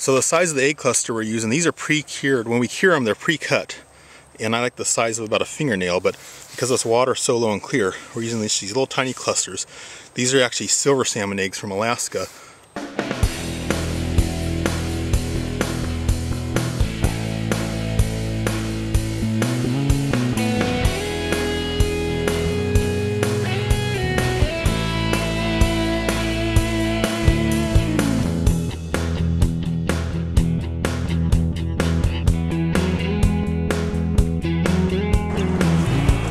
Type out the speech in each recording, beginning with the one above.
So the size of the egg cluster we're using, these are pre-cured. When we cure them, they're pre-cut. And I like the size of about a fingernail, but because this water is so low and clear, we're using these little tiny clusters. These are actually silver salmon eggs from Alaska.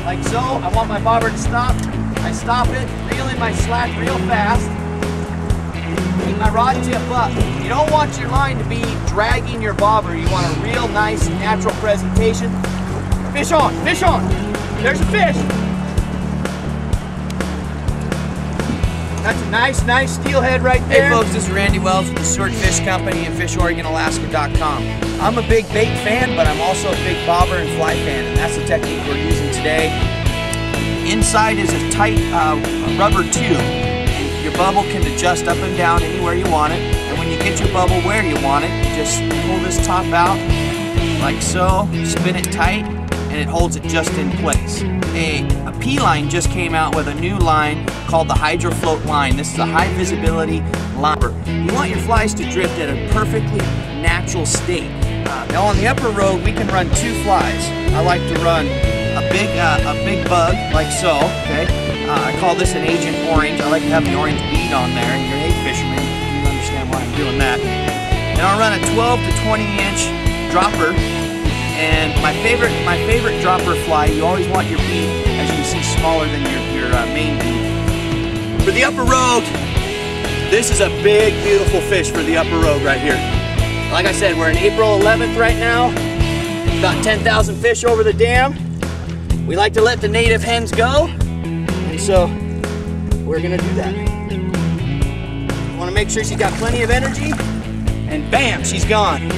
Like so, I want my bobber to stop. I stop it, reel in my slack real fast. Keep my rod tip up. You don't want your line to be dragging your bobber. You want a real nice, natural presentation. Fish on, fish on. There's a fish. That's a nice steelhead right there. Hey folks, this is Randy Wells with the Swordfish Company and FishOregonAlaska.com. I'm a big bait fan, but I'm also a big bobber and fly fan, and that's the technique we're using today. Inside is a tight rubber tube. Your bubble can adjust up and down anywhere you want it, and when you get your bubble where you want it, just pull this top out like so, spin it tight, and it holds it just in place. A P-Line just came out with a new line called the HydroFloat line. This is a high visibility line. You want your flies to drift at a perfectly natural state. Now on the upper road we can run 2 flies. I like to run a big bug like so. Okay, I call this an Agent Orange. I like to have the orange bead on there, and you're a fisherman, you understand why I'm doing that. And I'll run a 12 to 20 inch dropper. And my favorite dropper fly, you always want your bead, as you can see, smaller than your main bead. For the upper road, this is a big, beautiful fish for the upper road right here. Like I said, we're in April 11th right now. About 10,000 fish over the dam. We like to let the native hens go, and so we're gonna do that. Want to make sure she's got plenty of energy, and bam, she's gone.